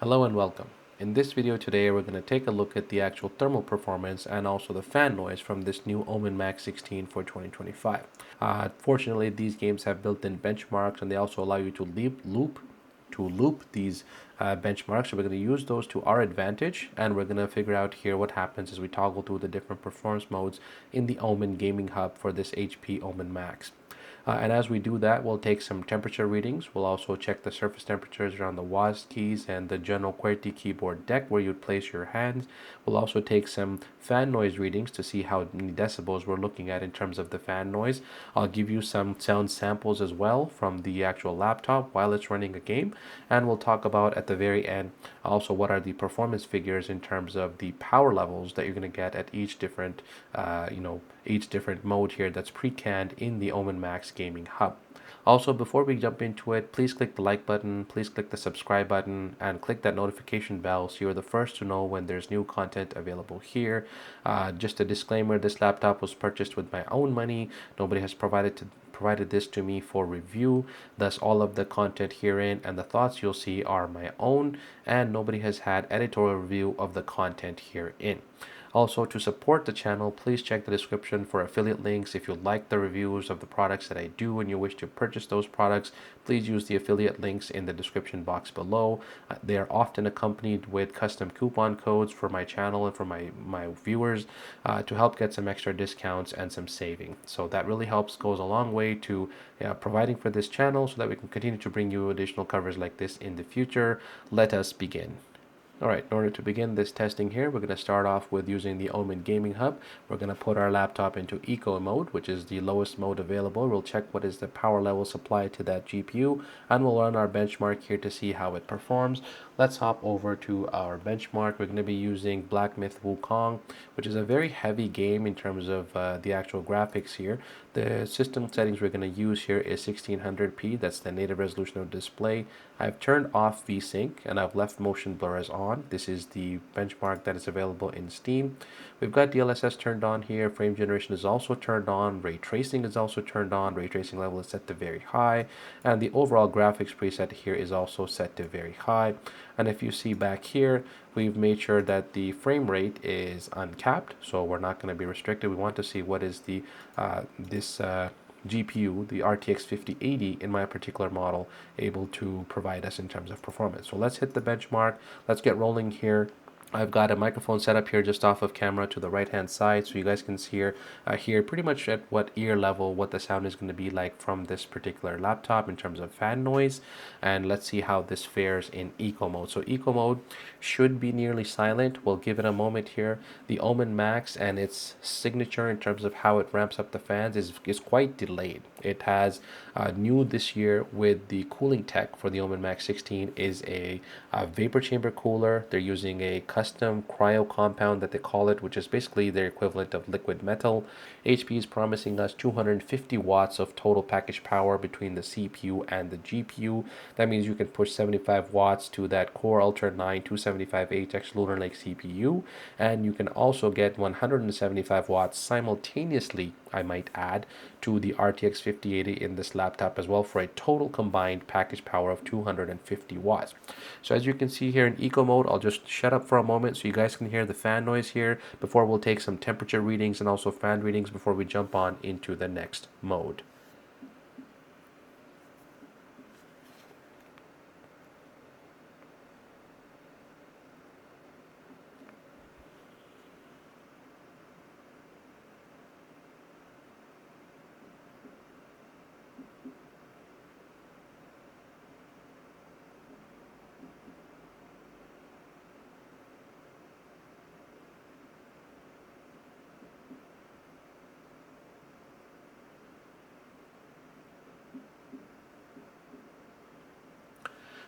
Hello and welcome. In this video today, we're going to take a look at the actual thermal performance and also the fan noise from this new Omen Max 16 for 2025. Fortunately, these games have built-in benchmarks and they also allow you to loop these benchmarks. So we're going to use those to our advantage, and we're going to figure out here what happens as we toggle through the different performance modes in the Omen Gaming Hub for this HP Omen Max. And as we do that, we'll take some temperature readings. We'll also check the surface temperatures around the WASD keys and the general QWERTY keyboard deck where you'd place your hands. We'll also take some fan noise readings to see how many decibels we're looking at in terms of the fan noise. I'll give you some sound samples as well from the actual laptop while it's running a game. And we'll talk about at the very end also what are the performance figures in terms of the power levels that you're going to get at each different mode here that's pre-canned in the Omen Max Gaming Hub. Also, before we jump into it, please click the like button, please click the subscribe button, and click that notification bell so you're the first to know when there's new content available here. Just a disclaimer, this laptop was purchased with my own money. Nobody has provided this to me for review. Thus, all of the content herein and the thoughts you'll see are my own, and nobody has had editorial review of the content herein. Also, to support the channel, please check the description for affiliate links. If you like the reviews of the products that I do and you wish to purchase those products, please use the affiliate links in the description box below. They are often accompanied with custom coupon codes for my channel and for my viewers to help get some extra discounts and some saving. So that really goes a long way to providing for this channel so that we can continue to bring you additional covers like this in the future. Let us begin. Alright, in order to begin this testing here, we're going to start off with using the Omen Gaming Hub. We're going to put our laptop into Eco mode, which is the lowest mode available. We'll check what is the power level supplied to that GPU, and we'll run our benchmark here to see how it performs. Let's hop over to our benchmark. We're going to be using Black Myth Wukong, which is a very heavy game in terms of the actual graphics here. The system settings we're going to use here is 1600p, that's the native resolution of display. I've turned off VSync and I've left motion blur as on. This is the benchmark that is available in Steam. We've got DLSS turned on here, frame generation is also turned on, ray tracing is also turned on, ray tracing level is set to very high, and the overall graphics preset here is also set to very high. And if you see back here, we've made sure that the frame rate is uncapped, so we're not going to be restricted. We want to see what is the GPU, the RTX 5080 in my particular model, able to provide us in terms of performance. So let's hit the benchmark. Let's get rolling here. I've got a microphone set up here just off of camera to the right hand side so you guys can hear pretty much at what ear level what the sound is going to be like from this particular laptop in terms of fan noise. And let's see how this fares in eco mode. So eco mode should be nearly silent. We'll give it a moment here. The Omen Max and its signature in terms of how it ramps up the fans is quite delayed. It has new this year with the cooling tech for the Omen Max 16 is a vapor chamber cooler. They're using a custom cryo compound that they call it, which is basically their equivalent of liquid metal. HP is promising us 250 watts of total package power between the CPU and the GPU. That means you can push 75 watts to that Core Ultra 9 275HX Lunar Lake CPU, and you can also get 175 watts simultaneously, I might add, to the RTX 5080 in this laptop as well for a total combined package power of 250 watts. So as you can see here in eco mode, I'll just shut up for a moment so you guys can hear the fan noise here before we'll take some temperature readings and also fan readings before we jump on into the next mode.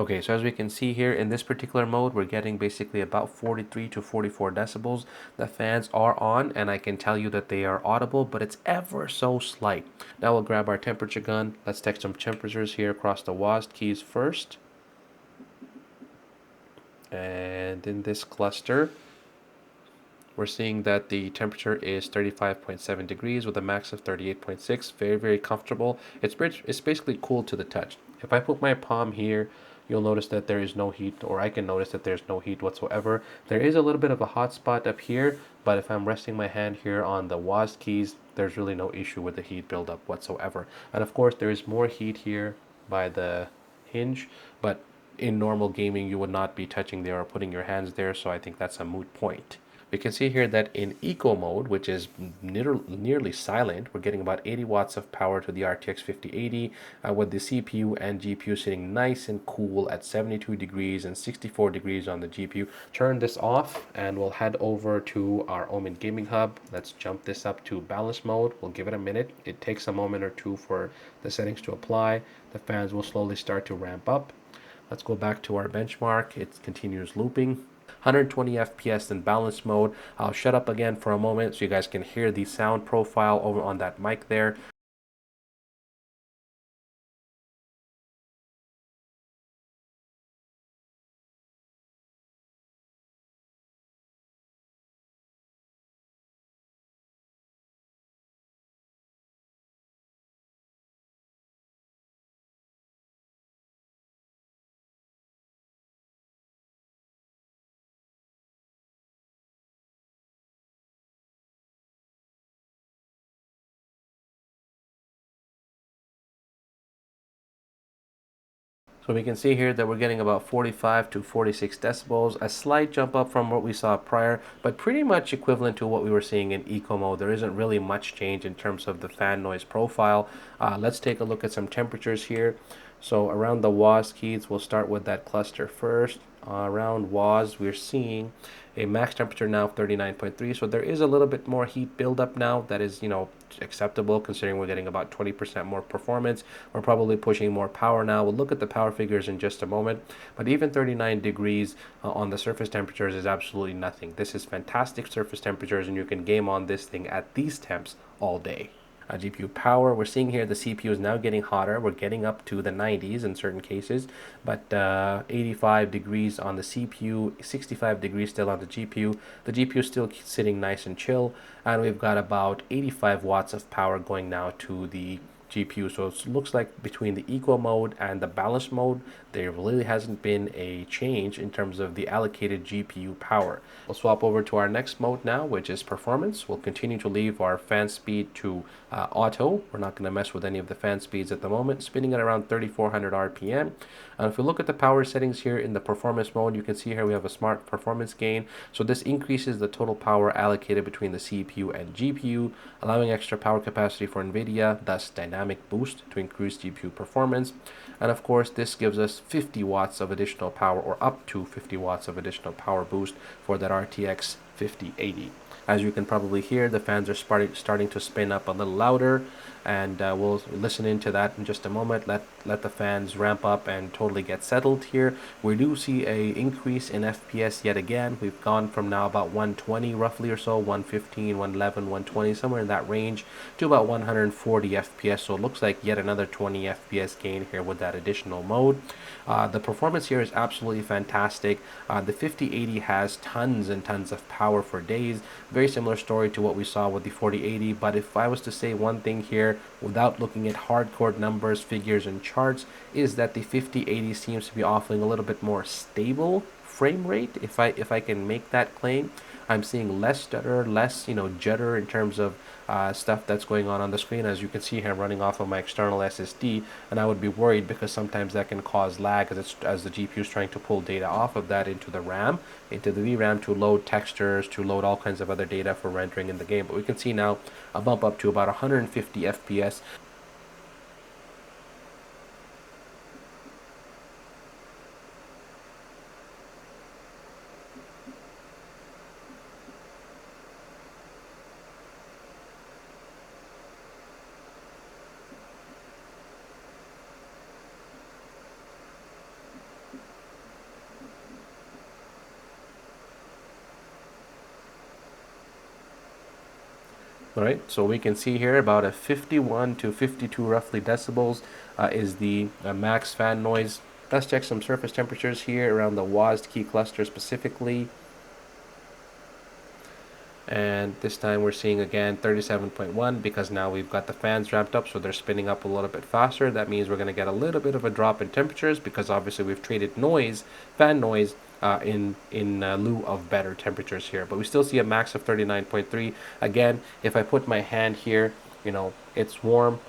Okay, so as we can see here in this particular mode, we're getting basically about 43 to 44 decibels. The fans are on, and I can tell you that they are audible, but it's ever so slight. Now we'll grab our temperature gun. Let's take some temperatures here across the WASD keys first. And in this cluster, we're seeing that the temperature is 35.7 degrees with a max of 38.6. Very, very comfortable. It's basically cool to the touch. If I put my palm here you'll notice that there is no heat, or I can notice that there's no heat whatsoever. There is a little bit of a hot spot up here, but if I'm resting my hand here on the WASD keys, there's really no issue with the heat buildup whatsoever. And of course, there is more heat here by the hinge, but in normal gaming, you would not be touching there or putting your hands there, so I think that's a moot point. We can see here that in eco mode, which is nearly silent, we're getting about 80 watts of power to the RTX 5080 with the CPU and GPU sitting nice and cool at 72 degrees and 64 degrees on the GPU. Turn this off and we'll head over to our Omen Gaming Hub. Let's jump this up to balance mode. We'll give it a minute. It takes a moment or two for the settings to apply. The fans will slowly start to ramp up. Let's go back to our benchmark. It continues looping. 120 FPS in balance mode. I'll shut up again for a moment so you guys can hear the sound profile over on that mic there. So we can see here that we're getting about 45 to 46 decibels, a slight jump up from what we saw prior, but pretty much equivalent to what we were seeing in eco mode. There isn't really much change in terms of the fan noise profile. Let's take a look at some temperatures here. So around the WAS keys, we'll start with that cluster first. Around WAS, we're seeing a max temperature now of 39.3. So there is a little bit more heat buildup now. That is, acceptable considering we're getting about 20% more performance. We're probably pushing more power now. We'll look at the power figures in just a moment. But even 39 degrees on the surface temperatures is absolutely nothing. This is fantastic surface temperatures, and you can game on this thing at these temps all day. GPU power, we're seeing here the CPU is now getting hotter. We're getting up to the 90s in certain cases, but 85 degrees on the CPU, 65 degrees still on the GPU. The GPU is still sitting nice and chill, and we've got about 85 watts of power going now to the GPU. So it looks like between the eco mode and the balance mode, there really hasn't been a change in terms of the allocated GPU power. We'll swap over to our next mode now, which is performance. We'll continue to leave our fan speed to auto. We're not going to mess with any of the fan speeds at the moment, spinning at around 3400 RPM. And if we look at the power settings here in the performance mode, you can see here we have a smart performance gain. So this increases the total power allocated between the CPU and GPU, allowing extra power capacity for NVIDIA, thus dynamic boost to increase GPU performance. And of course, this gives us 50 watts of additional power, or up to 50 watts of additional power boost for that RTX 5080. As you can probably hear, the fans are starting to spin up a little louder, and we'll listen into that in just a moment. Let the fans ramp up and totally get settled here. We do see a increase in FPS yet again. We've gone from now about 120 roughly or so, 115, 111, 120, somewhere in that range, to about 140 FPS. So it looks like yet another 20 FPS gain here with that additional mode. The performance here is absolutely fantastic. The 5080 has tons and tons of power for days. Very similar story to what we saw with the 4080, but if I was to say one thing here without looking at hardcore numbers, figures, and charts, is that the 5080 seems to be offering a little bit more stable frame rate, if I can make that claim. I'm seeing less stutter, less judder in terms of stuff that's going on the screen. As you can see here, I'm running off of my external SSD, and I would be worried because sometimes that can cause lag as the GPU is trying to pull data off of that into the RAM, into the VRAM to load textures, to load all kinds of other data for rendering in the game. But we can see now a bump up to about 150 FPS. All right, so we can see here about a 51 to 52 roughly decibels is the max fan noise. Let's check some surface temperatures here around the WASD key cluster specifically. And this time we're seeing again 37.1 because now we've got the fans ramped up, so they're spinning up a little bit faster. That means we're going to get a little bit of a drop in temperatures because obviously we've traded noise, fan noise, in lieu of better temperatures here. But we still see a max of 39.3. Again, if I put my hand here, you know, it's warm,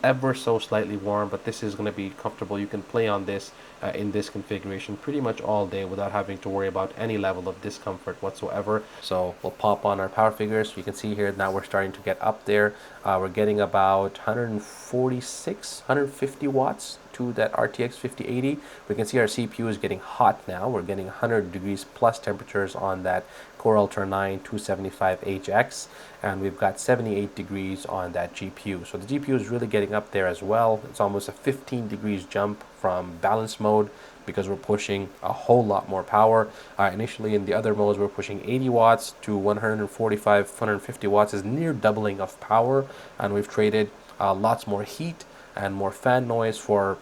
ever so slightly warm, but this is going to be comfortable. You can play on this in this configuration pretty much all day without having to worry about any level of discomfort whatsoever. So we'll pop on our power figures. You can see here now we're starting to get up there. We're getting about 146, 150 watts to that RTX 5080. We can see our CPU is getting hot now. We're getting 100 degrees plus temperatures on that Core Ultra 9 275HX, and we've got 78 degrees on that GPU. So the GPU is really getting up there as well. It's almost a 15 degrees jump from balance mode because we're pushing a whole lot more power. Initially in the other modes, we're pushing 80 watts to 145, 150 watts is near doubling of power, and we've traded lots more heat and more fan noise for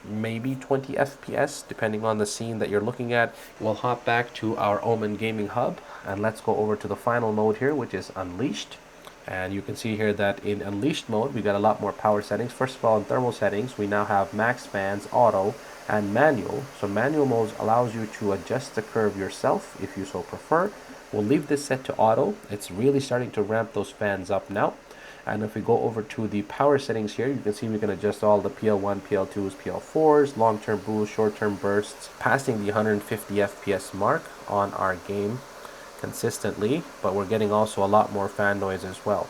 maybe 20 FPS depending on the scene that you're looking at. We'll hop back to our Omen gaming hub and let's go over to the final mode here, which is Unleashed. And you can see here that in Unleashed mode we got a lot more power settings. First of all, in thermal settings we now have max fans, auto, and manual. So manual mode allows you to adjust the curve yourself if you so prefer. We'll leave this set to auto. It's really starting to ramp those fans up now. And if we go over to the power settings here, you can see we can adjust all the PL1, PL2s, PL4s, long-term boost, short-term bursts, passing the 150 FPS mark on our game consistently, but we're getting also a lot more fan noise as well.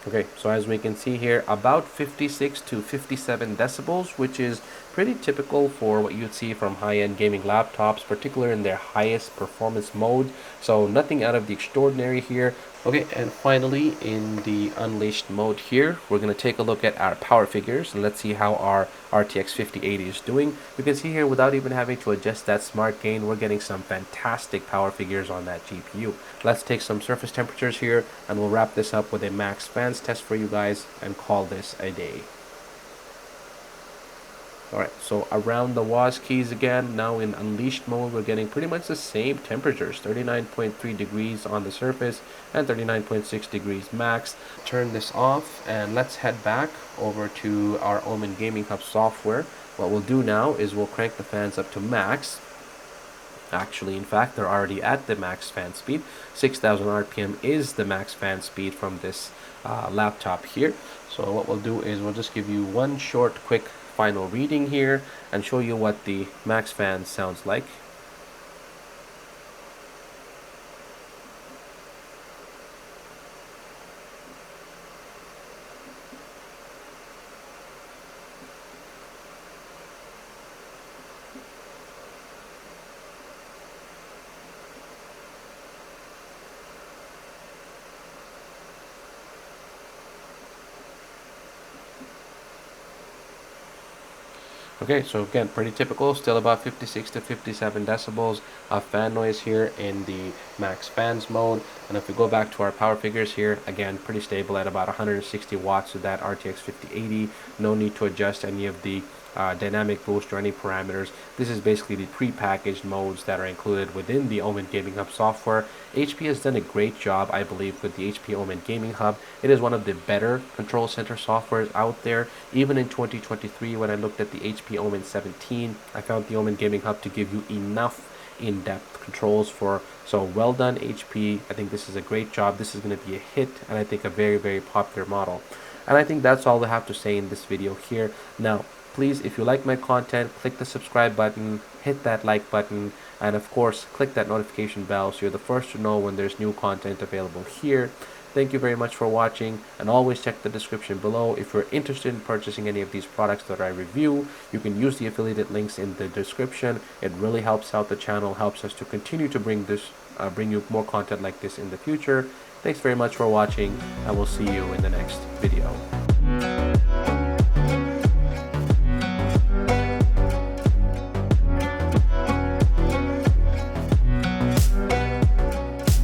Okay, so as we can see here, about 56 to 57 decibels, which is pretty typical for what you'd see from high-end gaming laptops, particularly in their highest performance mode. So nothing out of the extraordinary here. Okay, and finally in the Unleashed mode here, we're going to take a look at our power figures and let's see how our RTX 5080 is doing. You can see here without even having to adjust that smart gain, we're getting some fantastic power figures on that GPU. Let's take some surface temperatures here and we'll wrap this up with a max fans test for you guys and call this a day. Alright, so around the WAS keys again, now in Unleashed mode, we're getting pretty much the same temperatures, 39.3 degrees on the surface and 39.6 degrees max. Turn this off and let's head back over to our Omen Gaming Hub software. What we'll do now is we'll crank the fans up to max. Actually, in fact, they're already at the max fan speed. 6000 RPM is the max fan speed from this laptop here. So what we'll do is we'll just give you one short, quick final reading here and show you what the max fan sounds like. Okay, so again, pretty typical, still about 56 to 57 decibels of fan noise here in the max fans mode. And if we go back to our power figures here, again, pretty stable at about 160 watts with that RTX 5080. No need to adjust any of the dynamic boost or any parameters. This is basically the pre-packaged modes that are included within the Omen Gaming Hub software. HP has done a great job, I believe, with the HP Omen Gaming Hub. It is one of the better control center softwares out there. Even in 2023, when I looked at the HP Omen 17, I found the Omen Gaming Hub to give you enough in-depth controls for. So well done, HP. I think this is a great job. This is going to be a hit, and I think a very, very popular model. And I think that's all I have to say in this video here. Now, please, if you like my content, click the subscribe button, hit that like button, and of course, click that notification bell so you're the first to know when there's new content available here. Thank you very much for watching, and always check the description below. If you're interested in purchasing any of these products that I review, you can use the affiliated links in the description. It really helps out the channel, helps us to continue to bring you more content like this in the future. Thanks very much for watching, and we'll see you in the next video.